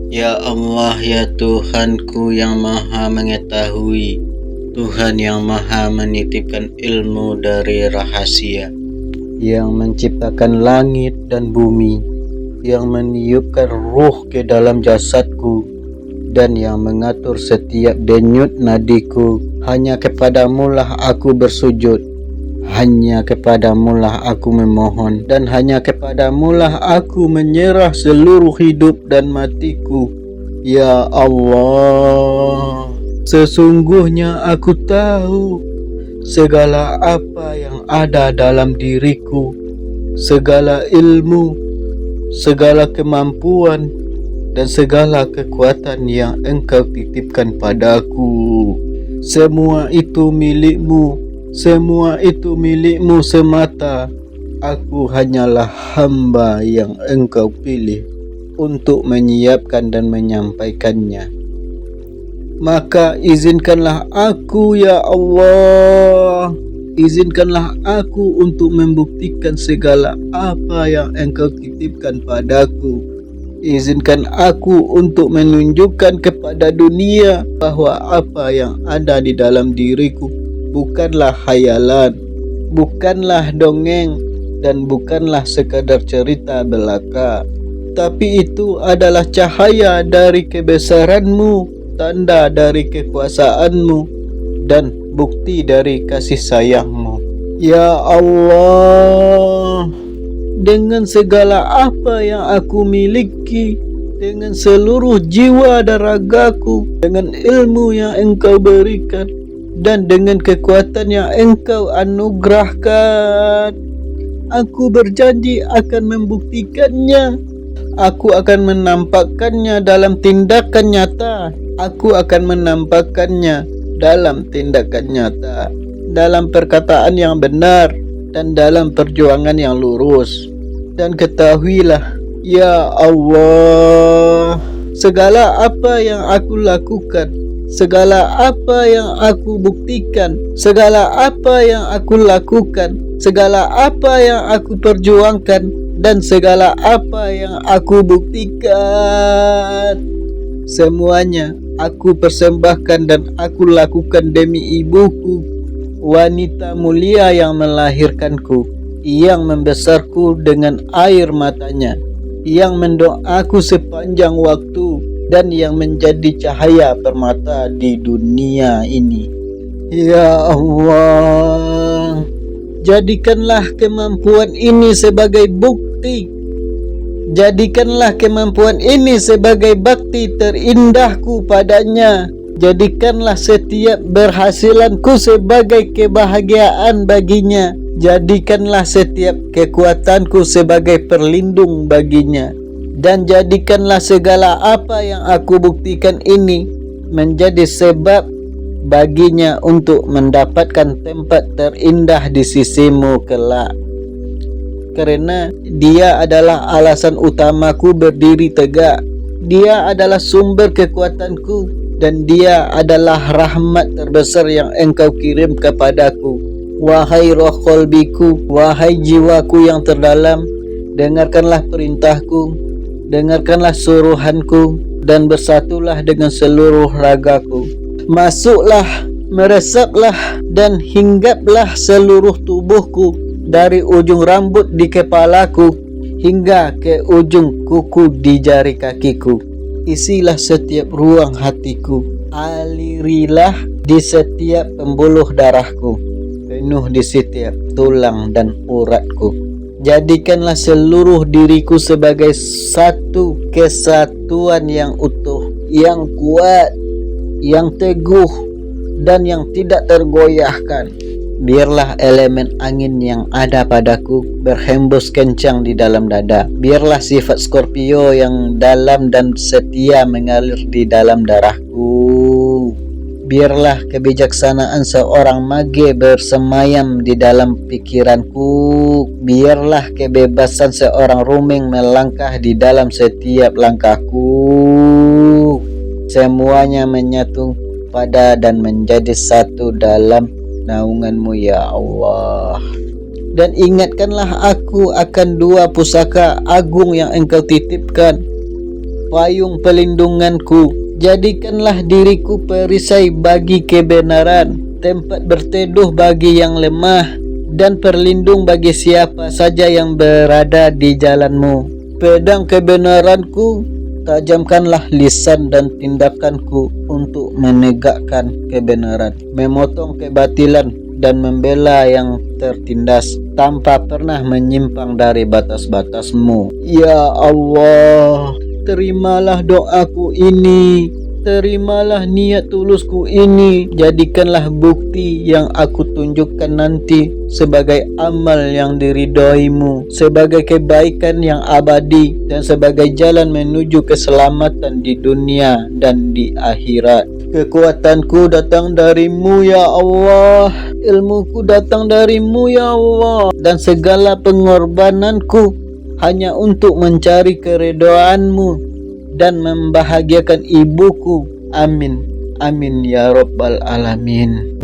Ya Allah, ya Tuhanku yang maha mengetahui, Tuhan yang maha menitipkan ilmu dari rahasia, yang menciptakan langit dan bumi, yang meniupkan ruh ke dalam jasadku, dan yang mengatur setiap denyut nadiku. Hanya kepadamulah aku bersujud, hanya kepadamulah aku memohon, dan hanya kepadamulah aku menyerah seluruh hidup dan matiku. Ya Allah, sesungguhnya aku tahu segala apa yang ada dalam diriku, segala ilmu, segala kemampuan, dan segala kekuatan yang Engkau titipkan padaku. Semua itu milikmu, semua itu milikmu semata. Aku hanyalah hamba yang Engkau pilih untuk menyiapkan dan menyampaikannya. Maka izinkanlah aku, ya Allah, izinkanlah aku untuk membuktikan segala apa yang Engkau titipkan padaku. Izinkan aku untuk menunjukkan kepada dunia bahwa apa yang ada di dalam diriku bukanlah khayalan, bukanlah dongeng, dan bukanlah sekadar cerita belaka, tapi itu adalah cahaya dari kebesaran-Mu, tanda dari kekuasaan-Mu, dan bukti dari kasih sayang-Mu. Ya Allah, dengan segala apa yang aku miliki, dengan seluruh jiwa dan ragaku, dengan ilmu yang Engkau berikan, dan dengan kekuatan yang Engkau anugerahkan, aku berjanji akan membuktikannya. Aku akan menampakkannya dalam tindakan nyata. Aku akan menampakkannya dalam tindakan nyata, dalam perkataan yang benar, dan dalam perjuangan yang lurus. Dan ketahuilah, ya Allah, segala apa yang aku lakukan, segala apa yang aku buktikan, segala apa yang aku lakukan, segala apa yang aku perjuangkan, dan segala apa yang aku buktikan, semuanya aku persembahkan dan aku lakukan demi ibuku, wanita mulia yang melahirkanku, yang membesarku dengan air matanya, yang mendoaku sepanjang waktu, dan yang menjadi cahaya permata di dunia ini. Ya Allah, jadikanlah kemampuan ini sebagai bukti, jadikanlah kemampuan ini sebagai bakti terindahku padanya. Jadikanlah setiap berhasilanku sebagai kebahagiaan baginya. Jadikanlah setiap kekuatanku sebagai perlindung baginya. Dan jadikanlah segala apa yang aku buktikan ini menjadi sebab baginya untuk mendapatkan tempat terindah di sisimu kelak. Karena dia adalah alasan utamaku berdiri tegak. Dia adalah sumber kekuatanku, dan dia adalah rahmat terbesar yang Engkau kirim kepadaku. Wahai roh qalbiku, wahai jiwaku yang terdalam, dengarkanlah perintahku, dengarkanlah suruhanku, dan bersatulah dengan seluruh ragaku. Masuklah, meresaplah, dan hinggaplah seluruh tubuhku, dari ujung rambut di kepalaku hingga ke ujung kuku di jari kakiku. Isilah setiap ruang hatiku, alirilah di setiap pembuluh darahku, penuh di setiap tulang dan uratku. Jadikanlah seluruh diriku sebagai satu kesatuan yang utuh, yang kuat, yang teguh, dan yang tidak tergoyahkan. Biarlah elemen angin yang ada padaku berhembus kencang di dalam dada. Biarlah sifat Scorpio yang dalam dan setia mengalir di dalam darahku. Biarlah kebijaksanaan seorang mage bersemayam di dalam pikiranku. Biarlah kebebasan seorang ruming melangkah di dalam setiap langkahku. Semuanya menyatu pada dan menjadi satu dalam naungan-Mu, ya Allah. Dan ingatkanlah aku akan dua pusaka agung yang Engkau titipkan, payung pelindunganku. Jadikanlah diriku perisai bagi kebenaran, tempat berteduh bagi yang lemah, dan perlindung bagi siapa saja yang berada di jalanmu. Pedang kebenaranku, tajamkanlah lisan dan tindakanku untuk menegakkan kebenaran, memotong kebatilan, dan membela yang tertindas tanpa pernah menyimpang dari batas-batas-Mu. Ya Allah, terimalah doaku ini, terimalah niat tulusku ini. Jadikanlah bukti yang aku tunjukkan nanti sebagai amal yang diridhoimu, sebagai kebaikan yang abadi, dan sebagai jalan menuju keselamatan di dunia dan di akhirat. Kekuatanku datang darimu ya Allah, ilmuku datang darimu ya Allah, dan segala pengorbananku hanya untuk mencari keridhoanmu dan membahagiakan ibuku. Amin. Amin ya Rabbal Alamin.